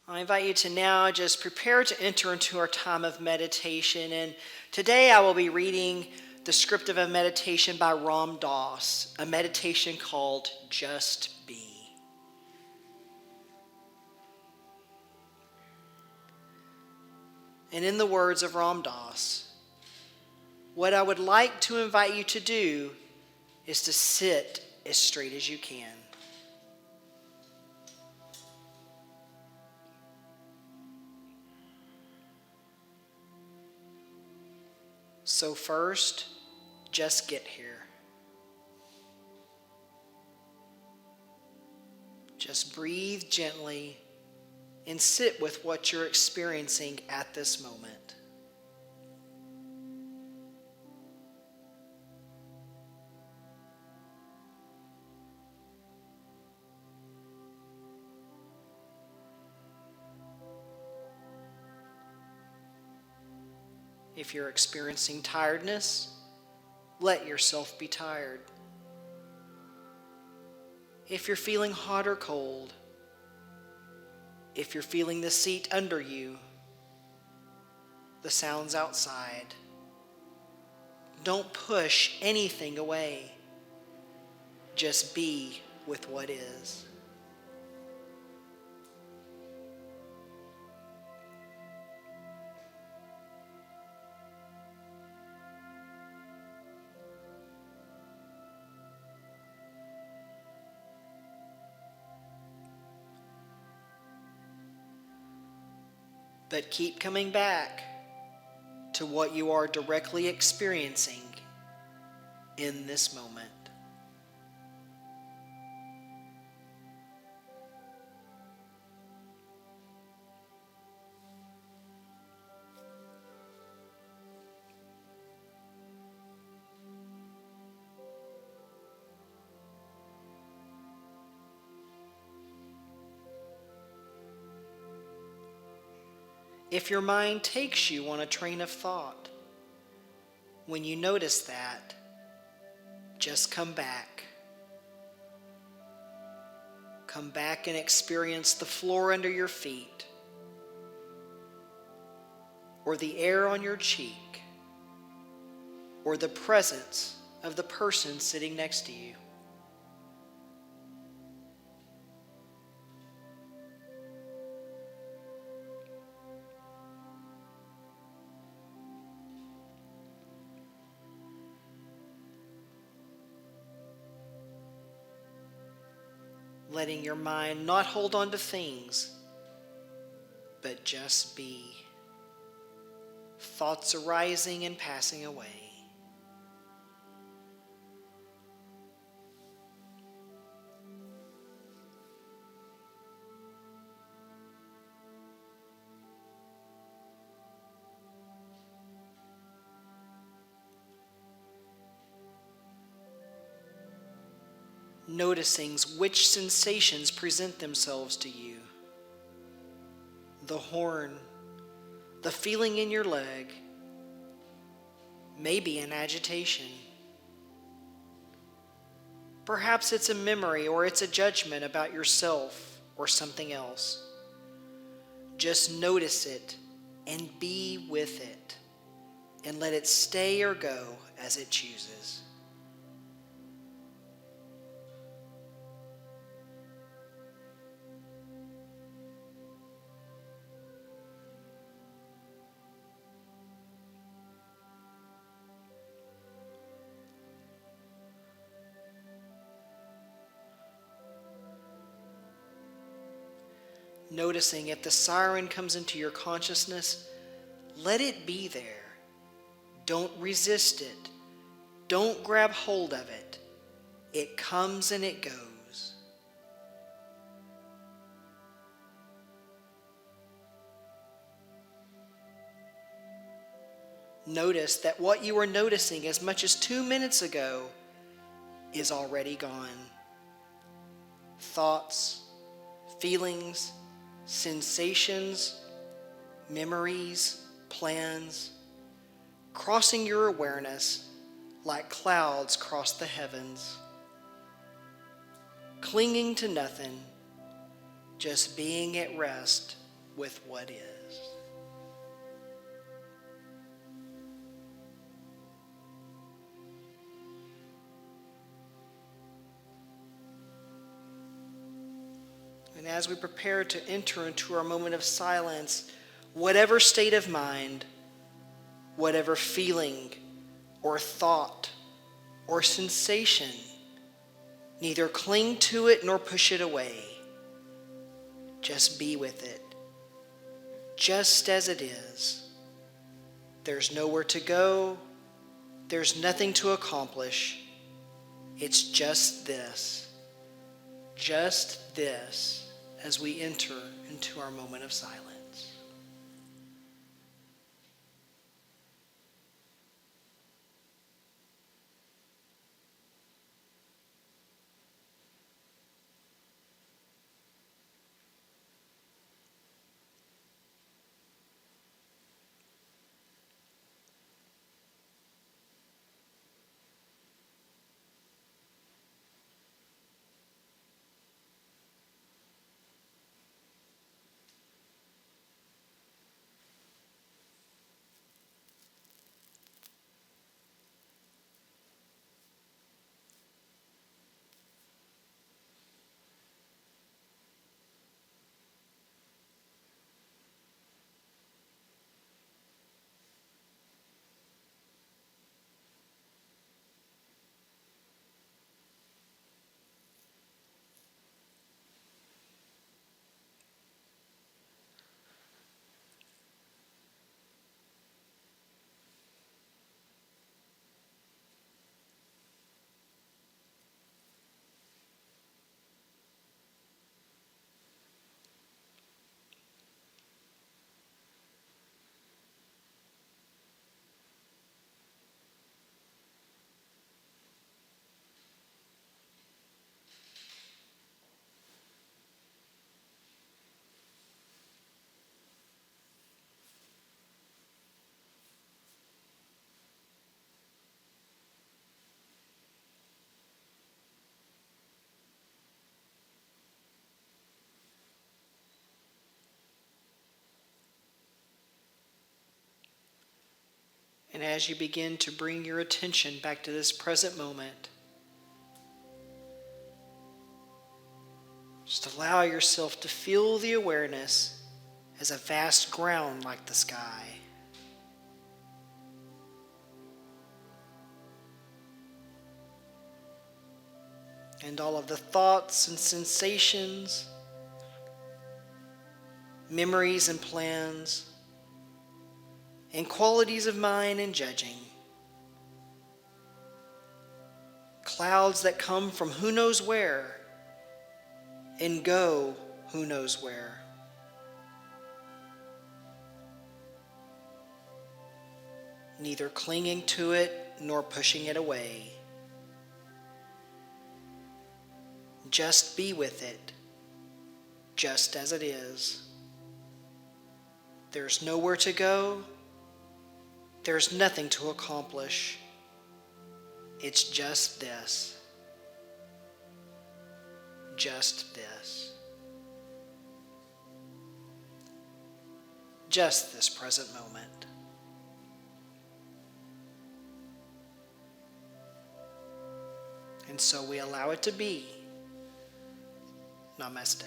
I invite you to now just prepare to enter into our time of meditation. And today I will be reading the script of a meditation by Ram Dass, a meditation called Just Be. And in the words of Ram Dass, what I would like to invite you to do is to sit as straight as you can. So first, just get here. Just breathe gently and sit with what you're experiencing at this moment. If you're experiencing tiredness, let yourself be tired. If you're feeling hot or cold, if you're feeling the seat under you, the sounds outside, don't push anything away. Just be with what is. But keep coming back to what you are directly experiencing in this moment. If your mind takes you on a train of thought, when you notice that, just come back. Come back and experience the floor under your feet, or the air on your cheek, or the presence of the person sitting next to you. Letting your mind not hold on to things, but just be. Thoughts arising and passing away. Noticing which sensations present themselves to you. The horn, the feeling in your leg, maybe an agitation. Perhaps it's a memory or it's a judgment about yourself or something else. Just notice it and be with it and let it stay or go as it chooses. Noticing if the siren comes into your consciousness, let it be there. Don't resist it. Don't grab hold of it. It comes and it goes. Notice that what you were noticing as much as 2 minutes ago is already gone. Thoughts, feelings, sensations, memories, plans, crossing your awareness like clouds cross the heavens. Clinging to nothing, just being at rest with what is. And as we prepare to enter into our moment of silence, whatever state of mind, whatever feeling or thought or sensation, neither cling to it nor push it away. Just be with it, just as it is. There's nowhere to go. There's nothing to accomplish. It's just this as we enter into our moment of silence. And as you begin to bring your attention back to this present moment, just allow yourself to feel the awareness as a vast ground like the sky. And all of the thoughts and sensations, memories and plans, and qualities of mind and judging. Clouds that come from who knows where and go who knows where. Neither clinging to it nor pushing it away. Just be with it, just as it is. There's nowhere to go. There's nothing to accomplish. It's just this. Just this. Just this present moment. And so we allow it to be. Namaste.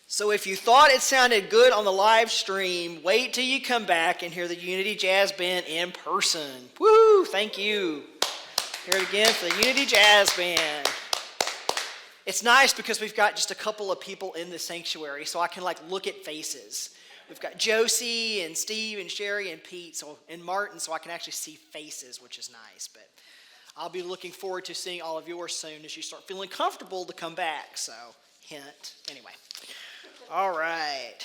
So if you thought it sounded good on the live stream, wait till you come back and hear the Unity Jazz Band in person. Woo! Thank you. Hear it again for the Unity Jazz Band. It's nice because we've got just a couple of people in the sanctuary, so I can look at faces. We've got Josie and Steve and Sherry and Pete and Martin, so I can actually see faces, which is nice. But I'll be looking forward to seeing all of yours soon as you start feeling comfortable to come back. So, hint. Anyway. All right.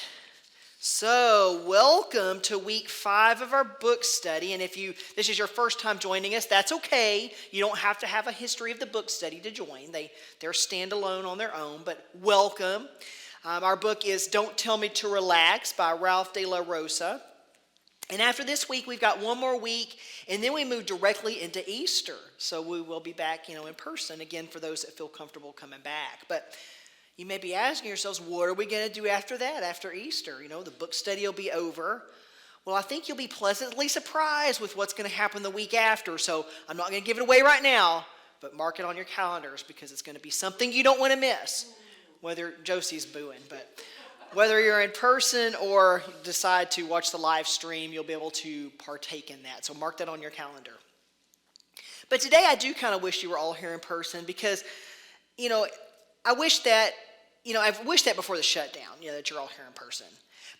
So, welcome to week 5 of our book study. And if this is your first time joining us, that's okay. You don't have to have a history of the book study to join. They're standalone on their own, but welcome. Our book is Don't Tell Me to Relax by Ralph de la Rosa. And after this week, we've got one more week, and then we move directly into Easter. So we will be back, in person again for those that feel comfortable coming back. But you may be asking yourselves, what are we going to do after that, after Easter? The book study will be over. Well, I think you'll be pleasantly surprised with what's going to happen the week after. So I'm not going to give it away right now, but mark it on your calendars because it's going to be something you don't want to miss. Whether Josie's booing, but whether you're in person or decide to watch the live stream, you'll be able to partake in that. So mark that on your calendar. But today I do kind of wish you were all here in person because, I wish that, I've wished that before the shutdown, that you're all here in person.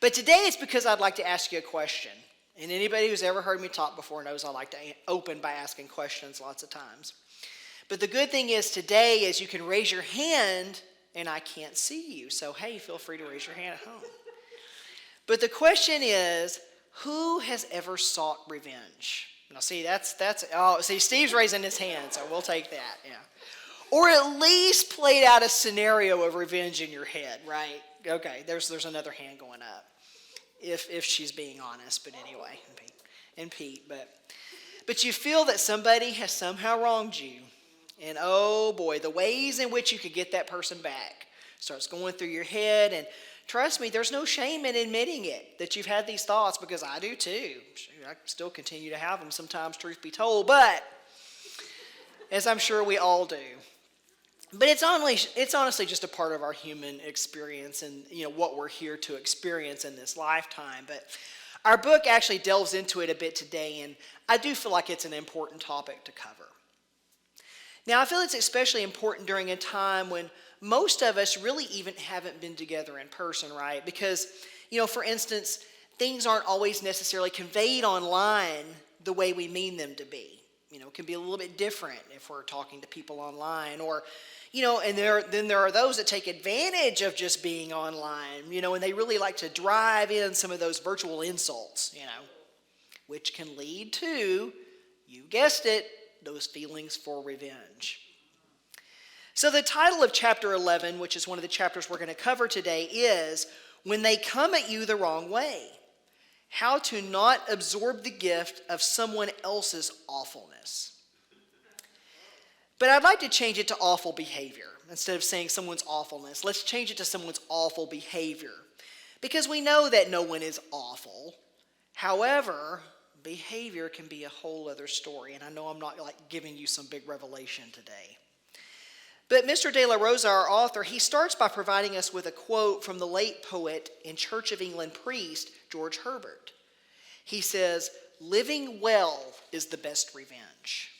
But today it's because I'd like to ask you a question. And anybody who's ever heard me talk before knows I like to open by asking questions lots of times. But the good thing is today is you can raise your hand and I can't see you. So, hey, feel free to raise your hand at home. But the question is, who has ever sought revenge? Now, see, Steve's raising his hand, so we'll take that, yeah. Or at least played out a scenario of revenge in your head, right? Okay, there's another hand going up, if she's being honest, but anyway, and Pete. But you feel that somebody has somehow wronged you. And oh boy, the ways in which you could get that person back starts going through your head. And trust me, there's no shame in admitting it, that you've had these thoughts, because I do too. I still continue to have them sometimes, truth be told, but as I'm sure we all do. But it's honestly just a part of our human experience and what we're here to experience in this lifetime. But our book actually delves into it a bit today, and I do feel like it's an important topic to cover. Now, I feel it's especially important during a time when most of us really even haven't been together in person, right? Because, for instance, things aren't always necessarily conveyed online the way we mean them to be. It can be a little bit different if we're talking to people online or, and there are those that take advantage of just being online, and they really like to drive in some of those virtual insults, which can lead to, you guessed it, those feelings for revenge. So the title of chapter 11, which is one of the chapters we're going to cover today, is When They Come at You the Wrong Way, How to Not Absorb the Gift of Someone Else's Awfulness. But I'd like to change it to awful behavior. Instead of saying someone's awfulness, let's change it to someone's awful behavior. Because we know that no one is awful. However, behavior can be a whole other story, and I know I'm not giving you some big revelation today. But Mr. de la Rosa, our author, he starts by providing us with a quote from the late poet and Church of England priest, George Herbert. He says, "Living well is the best revenge."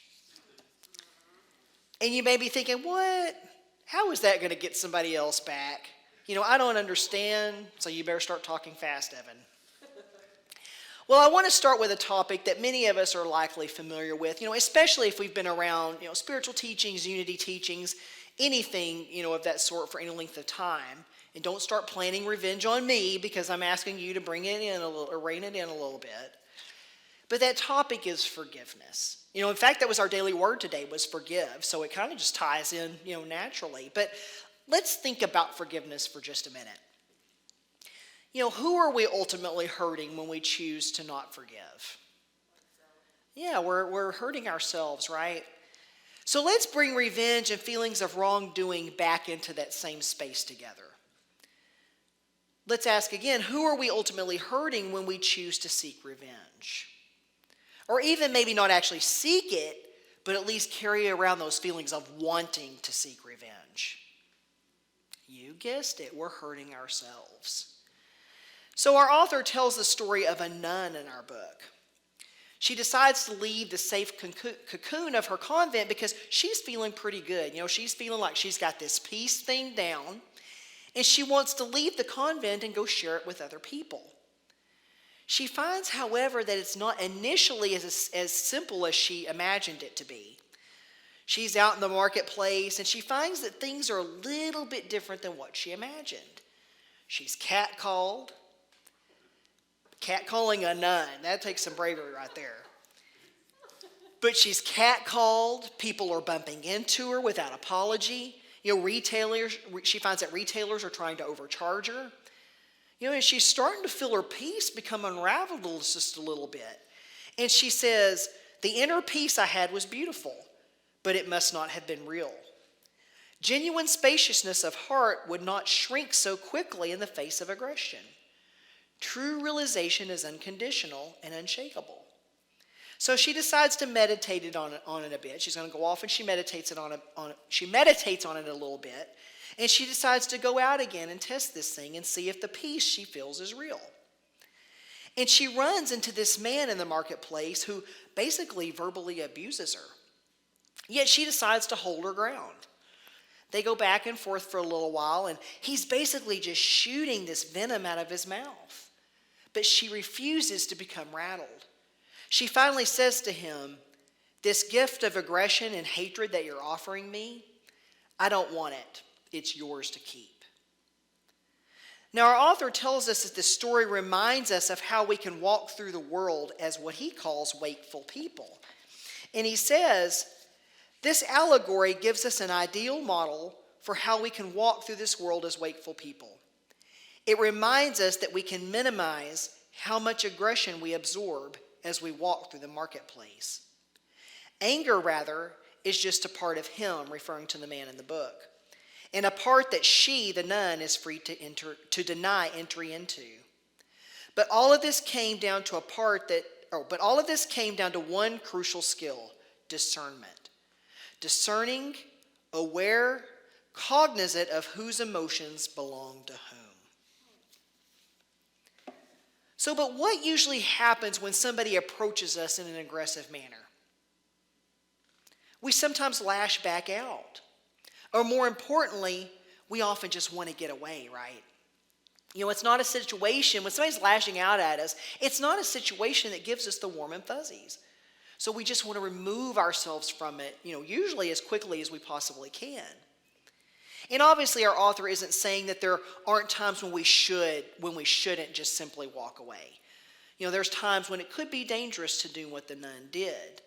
And you may be thinking, what? How is that going to get somebody else back? I don't understand, so you better start talking fast, Evan. Well, I want to start with a topic that many of us are likely familiar with, especially if we've been around, spiritual teachings, unity teachings, anything, of that sort for any length of time. And don't start planning revenge on me because I'm asking you to bring it in a little, or rein it in a little bit. But that topic is forgiveness. In fact, that was our daily word today, was forgive. So it kind of just ties in, naturally. But let's think about forgiveness for just a minute. Who are we ultimately hurting when we choose to not forgive? Yeah, we're hurting ourselves, right? So let's bring revenge and feelings of wrongdoing back into that same space together. Let's ask again, who are we ultimately hurting when we choose to seek revenge? Or even maybe not actually seek it, but at least carry around those feelings of wanting to seek revenge. You guessed it, we're hurting ourselves. So our author tells the story of a nun in our book. She decides to leave the safe cocoon of her convent because she's feeling pretty good. She's feeling like she's got this peace thing down, and she wants to leave the convent and go share it with other people. She finds, however, that it's not initially as simple as she imagined it to be. She's out in the marketplace, and she finds that things are a little bit different than what she imagined. She's catcalled. Catcalling a nun, that takes some bravery right there. But she's catcalled. People are bumping into her without apology. She finds that retailers are trying to overcharge her. And she's starting to feel her peace become unraveled just a little bit. And she says, the inner peace I had was beautiful, but it must not have been real. Genuine spaciousness of heart would not shrink so quickly in the face of aggression. True realization is unconditional and unshakable. So she decides to meditate on it a bit. She's going to go off and she meditates on it a little bit. And she decides to go out again and test this thing and see if the peace she feels is real. And she runs into this man in the marketplace who basically verbally abuses her. Yet she decides to hold her ground. They go back and forth for a little while, and he's basically just shooting this venom out of his mouth. But she refuses to become rattled. She finally says to him, this gift of aggression and hatred that you're offering me, I don't want it. It's yours to keep. Now, our author tells us that this story reminds us of how we can walk through the world as what he calls wakeful people. And he says, this allegory gives us an ideal model for how we can walk through this world as wakeful people. It reminds us that we can minimize how much aggression we absorb as we walk through the marketplace. Anger, rather, is just a part of him, referring to the man in the book, and a part that she, the nun, is free to deny entry into. But all of this came down to one crucial skill: discernment. Discerning, aware, cognizant of whose emotions belong to whom. So, but what usually happens when somebody approaches us in an aggressive manner? We sometimes lash back out. Or more importantly, we often just want to get away, right? It's not a situation, when somebody's lashing out at us, it's not a situation that gives us the warm and fuzzies. So we just want to remove ourselves from it, usually as quickly as we possibly can. And obviously our author isn't saying that there aren't times when we shouldn't just simply walk away. There's times when it could be dangerous to do what the nun did.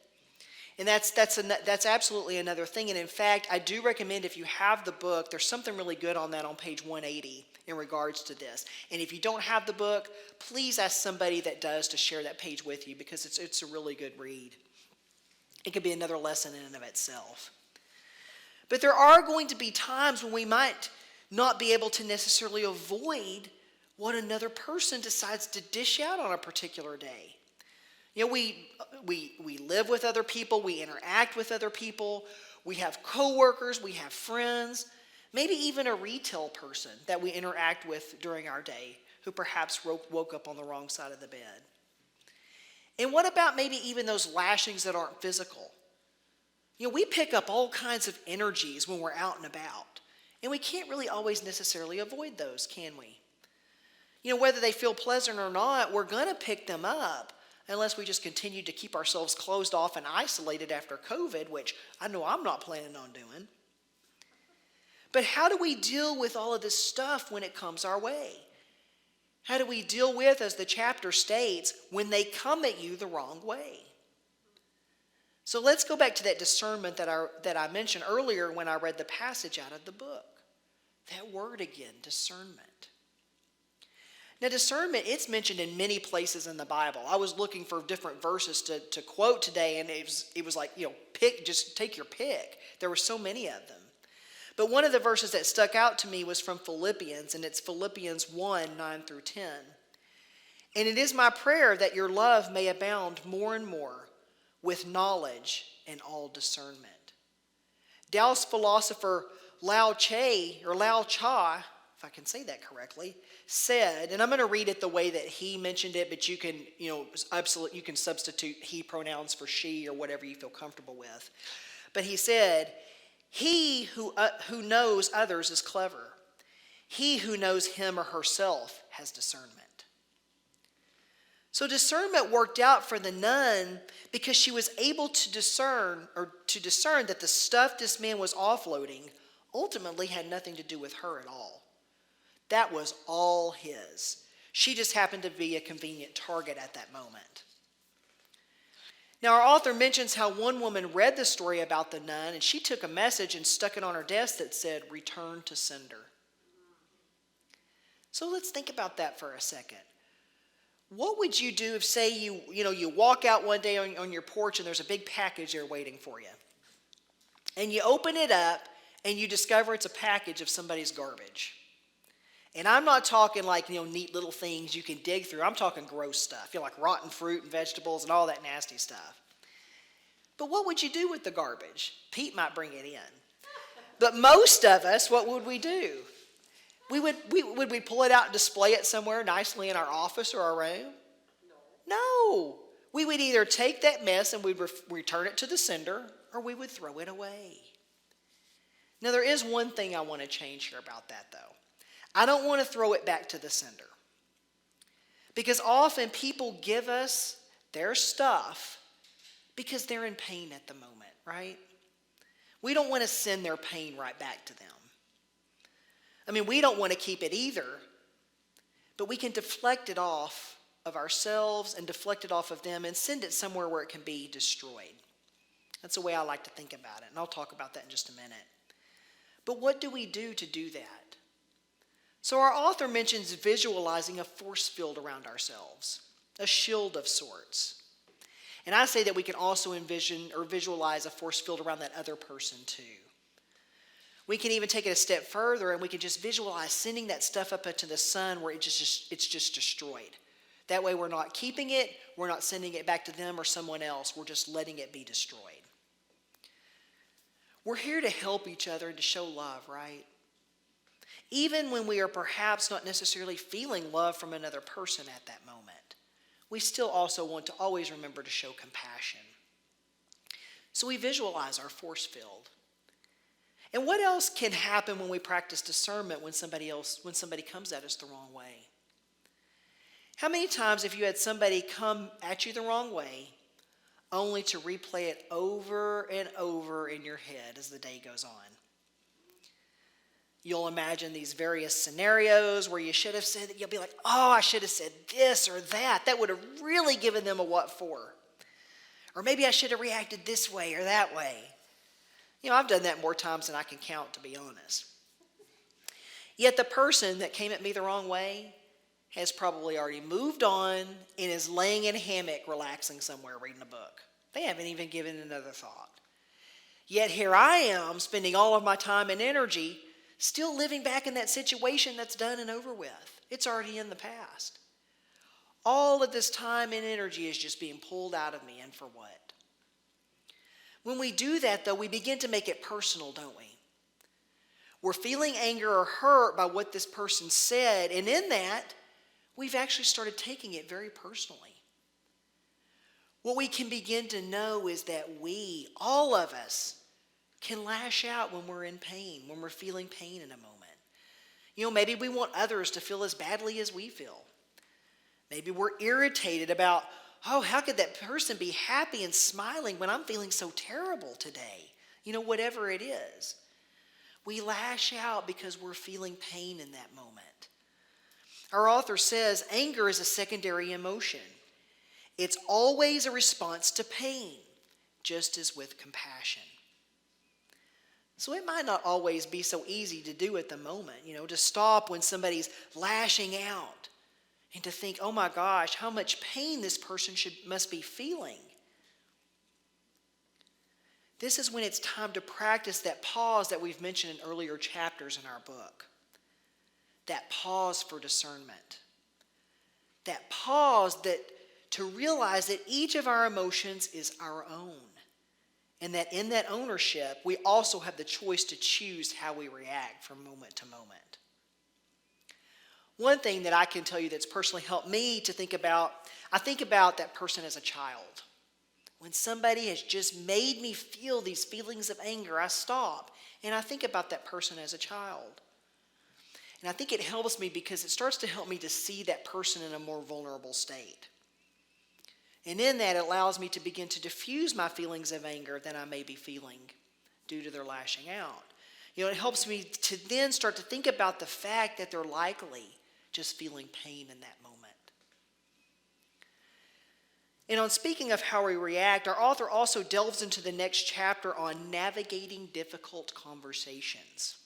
And that's absolutely another thing. And in fact, I do recommend, if you have the book, there's something really good on that on page 180 in regards to this. And if you don't have the book, please ask somebody that does to share that page with you, because it's a really good read. It could be another lesson in and of itself. But there are going to be times when we might not be able to necessarily avoid what another person decides to dish out on a particular day. We live with other people, we interact with other people, we have coworkers, we have friends, maybe even a retail person that we interact with during our day who perhaps woke up on the wrong side of the bed. And what about maybe even those lashings that aren't physical? We pick up all kinds of energies when we're out and about, and we can't really always necessarily avoid those, can we? Whether they feel pleasant or not, we're going to pick them up unless we just continue to keep ourselves closed off and isolated after COVID, which I know I'm not planning on doing. But how do we deal with all of this stuff when it comes our way? How do we deal with, as the chapter states, when they come at you the wrong way? So let's go back to that discernment that I mentioned earlier when I read the passage out of the book. That word again, discernment. Now, discernment, it's mentioned in many places in the Bible. I was looking for different verses to quote today, and it was like, just take your pick. There were so many of them. But one of the verses that stuck out to me was from Philippians, and it's Philippians 1, 9 through 10. And it is my prayer that your love may abound more and more with knowledge and all discernment. Taoist philosopher Lao Cha, if I can say that correctly, said, and I'm going to read it the way that he mentioned it, but you can, you can substitute he pronouns for she or whatever you feel comfortable with. But he said, he who knows others is clever. He who knows him or herself has discernment. So discernment worked out for the nun because she was able to discern that the stuff this man was offloading ultimately had nothing to do with her at all. That was all his. She just happened to be a convenient target at that moment. Now, our author mentions how one woman read the story about the nun, and she took a message and stuck it on her desk that said, "Return to sender." So let's think about that for a second. What would you do if, say, you walk out one day on your porch and there's a big package there waiting for you? And you open it up and you discover it's a package of somebody's garbage. And I'm not talking like, neat little things you can dig through. I'm talking gross stuff, like rotten fruit and vegetables and all that nasty stuff. But what would you do with the garbage? Pete might bring it in. But most of us, what would we do? Would we pull it out and display it somewhere nicely in our office or our room? No. We would either take that mess and we'd return it to the sender, or we would throw it away. Now, there is one thing I want to change here about that, though. I don't want to throw it back to the sender. Because often people give us their stuff because they're in pain at the moment, right? We don't want to send their pain right back to them. We don't want to keep it either, but we can deflect it off of ourselves and deflect it off of them and send it somewhere where it can be destroyed. That's the way I like to think about it, and I'll talk about that in just a minute. But what do we do to do that? So our author mentions visualizing a force field around ourselves, a shield of sorts. And I say that we can also envision or visualize a force field around that other person too. We can even take it a step further and we can just visualize sending that stuff up into the sun where it's just destroyed. That way we're not keeping it, we're not sending it back to them or someone else, we're just letting it be destroyed. We're here to help each other and to show love, right? Even when we are perhaps not necessarily feeling love from another person at that moment, we still also want to always remember to show compassion. So we visualize our force field. And what else can happen when we practice discernment when somebody comes at us the wrong way? How many times have you had somebody come at you the wrong way only to replay it over and over in your head as the day goes on? You'll imagine these various scenarios where you should have said, you'll be like, oh, I should have said this or that. That would have really given them a what for. Or maybe I should have reacted this way or that way. I've done that more times than I can count, to be honest. Yet the person that came at me the wrong way has probably already moved on and is laying in a hammock relaxing somewhere reading a book. They haven't even given it another thought. Yet here I am spending all of my time and energy still living back in that situation that's done and over with. It's already in the past. All of this time and energy is just being pulled out of me, and for what? When we do that, though, we begin to make it personal, don't we? We're feeling anger or hurt by what this person said, and in that, we've actually started taking it very personally. What we can begin to know is that we, all of us, can lash out when we're in pain, when we're feeling pain in a moment. Maybe we want others to feel as badly as we feel. Maybe we're irritated about, oh, how could that person be happy and smiling when I'm feeling so terrible today? Whatever it is. We lash out because we're feeling pain in that moment. Our author says anger is a secondary emotion. It's always a response to pain, just as with compassion. So it might not always be so easy to do at the moment, to stop when somebody's lashing out and to think, oh my gosh, how much pain this person must be feeling. This is when it's time to practice that pause that we've mentioned in earlier chapters in our book. That pause for discernment. That pause to realize that each of our emotions is our own. And that in that ownership, we also have the choice to choose how we react from moment to moment. One thing that I can tell you that's personally helped me to think about, I think about that person as a child. When somebody has just made me feel these feelings of anger, I stop and I think about that person as a child. And I think it helps me because it starts to help me to see that person in a more vulnerable state. And in that, it allows me to begin to diffuse my feelings of anger that I may be feeling due to their lashing out. It helps me to then start to think about the fact that they're likely just feeling pain in that moment. And on speaking of how we react, our author also delves into the next chapter on navigating difficult conversations.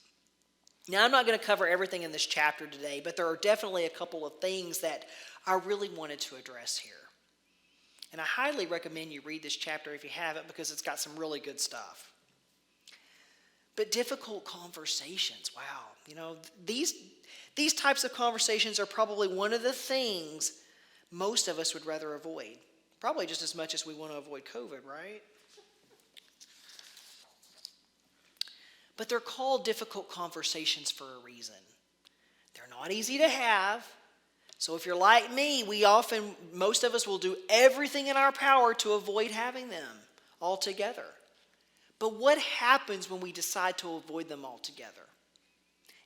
Now, I'm not going to cover everything in this chapter today, but there are definitely a couple of things that I really wanted to address here. And I highly recommend you read this chapter if you haven't, because it's got some really good stuff. But difficult conversations, wow. These types of conversations are probably one of the things most of us would rather avoid. Probably just as much as we want to avoid COVID, right? But they're called difficult conversations for a reason. They're not easy to have. So if you're like me, most of us will do everything in our power to avoid having them altogether. But what happens when we decide to avoid them altogether?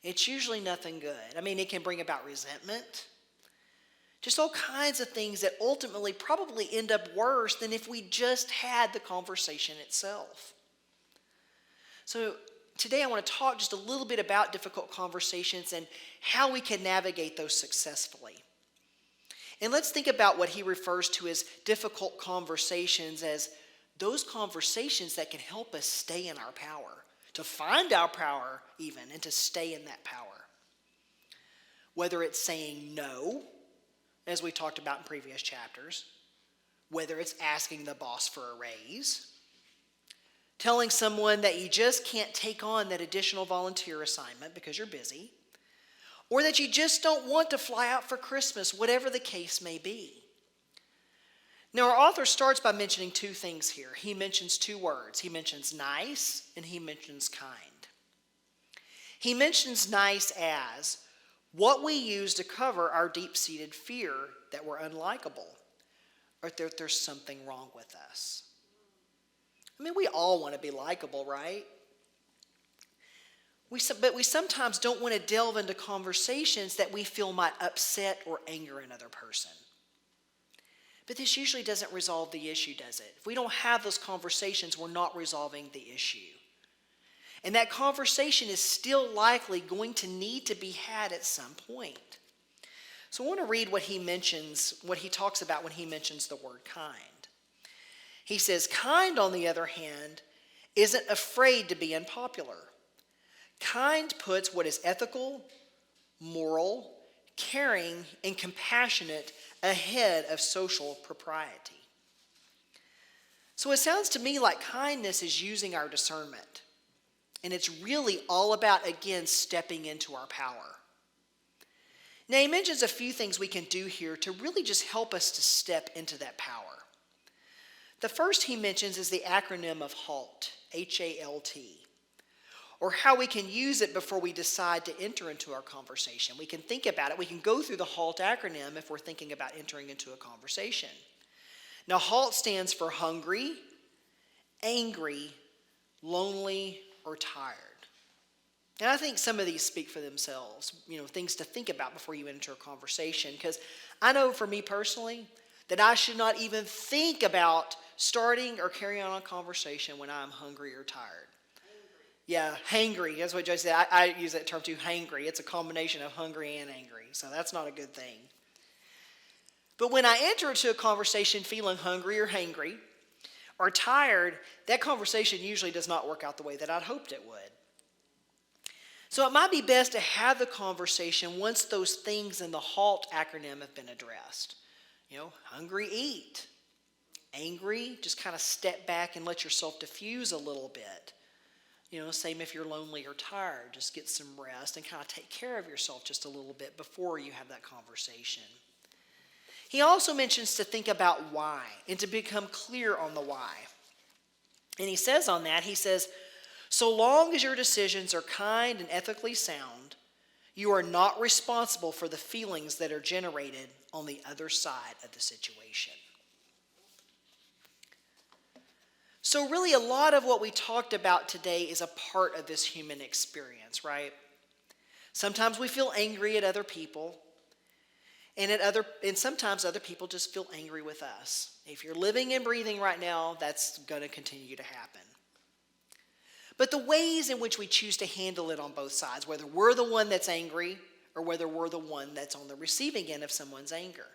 It's usually nothing good. It can bring about resentment. Just all kinds of things that ultimately probably end up worse than if we just had the conversation itself. So today I want to talk just a little bit about difficult conversations and how we can navigate those successfully. And let's think about what he refers to as difficult conversations as those conversations that can help us stay in our power, to find our power even, and to stay in that power. Whether it's saying no, as we talked about in previous chapters, whether it's asking the boss for a raise, telling someone that you just can't take on that additional volunteer assignment because you're busy, or that you just don't want to fly out for Christmas, whatever the case may be. Now, our author starts by mentioning two things here. He mentions two words. He mentions nice and he mentions kind. He mentions nice as what we use to cover our deep-seated fear that we're unlikable, or that there's something wrong with us. We all want to be likable, right? But we sometimes don't want to delve into conversations that we feel might upset or anger another person. But this usually doesn't resolve the issue, does it? If we don't have those conversations, we're not resolving the issue. And that conversation is still likely going to need to be had at some point. So I want to read what he talks about when he mentions the word kind. He says, kind, on the other hand, isn't afraid to be unpopular. Kind puts what is ethical, moral, caring, and compassionate ahead of social propriety. So it sounds to me like kindness is using our discernment. And it's really all about, again, stepping into our power. Now, he mentions a few things we can do here to really just help us to step into that power. The first he mentions is the acronym of HALT, H-A-L-T, or how we can use it before we decide to enter into our conversation. We can think about it. We can go through the HALT acronym if we're thinking about entering into a conversation. Now, HALT stands for hungry, angry, lonely, or tired. And I think some of these speak for themselves, things to think about before you enter a conversation. Because I know for me personally that I should not even think about starting or carrying on a conversation when I'm hungry or tired. Yeah, hangry. That's what Joe said. I use that term too, hangry. It's a combination of hungry and angry. So that's not a good thing. But when I enter into a conversation feeling hungry or hangry or tired, that conversation usually does not work out the way that I'd hoped it would. So it might be best to have the conversation once those things in the HALT acronym have been addressed. Hungry, eat. Angry, just kind of step back and let yourself diffuse a little bit. Same if you're lonely or tired, just get some rest and kind of take care of yourself just a little bit before you have that conversation. He also mentions to think about why and to become clear on the why. And he says, so long as your decisions are kind and ethically sound, you are not responsible for the feelings that are generated on the other side of the situation. So really a lot of what we talked about today is a part of this human experience, right? Sometimes we feel angry at other people, and sometimes other people just feel angry with us. If you're living and breathing right now, that's going to continue to happen. But the ways in which we choose to handle it on both sides, whether we're the one that's angry or whether we're the one that's on the receiving end of someone's anger,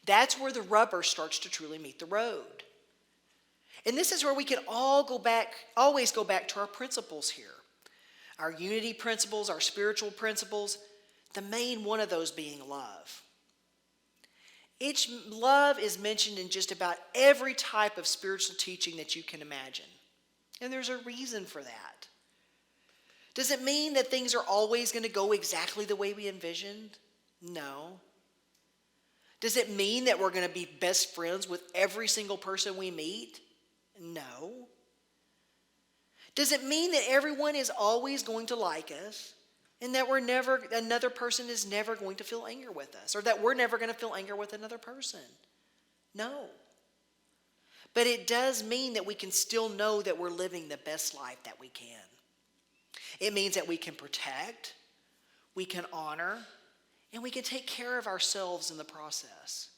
That's where the rubber starts to truly meet the road. And this is where we can always go back to our principles here. Our unity principles, our spiritual principles, the main one of those being love. Love is mentioned in just about every type of spiritual teaching that you can imagine. And there's a reason for that. Does it mean that things are always going to go exactly the way we envisioned? No. Does it mean that we're going to be best friends with every single person we meet? No. Does it mean that everyone is always going to like us and that another person is never going to feel anger with us, or that we're never going to feel anger with another person? No. But it does mean that we can still know that we're living the best life that we can. It means that we can protect, we can honor, and we can take care of ourselves in the process.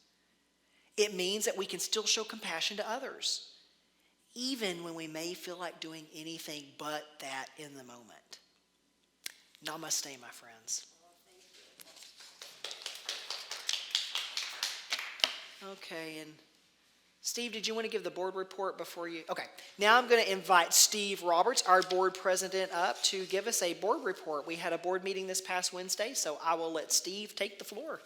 It means that we can still show compassion to others, even when we may feel like doing anything but that in the moment. Namaste, my friends. Okay, and Steve, did you want to give the board report before you? Okay, now I'm going to invite Steve Roberts, our board president, up to give us a board report. We had a board meeting this past Wednesday, so I will let Steve take the floor.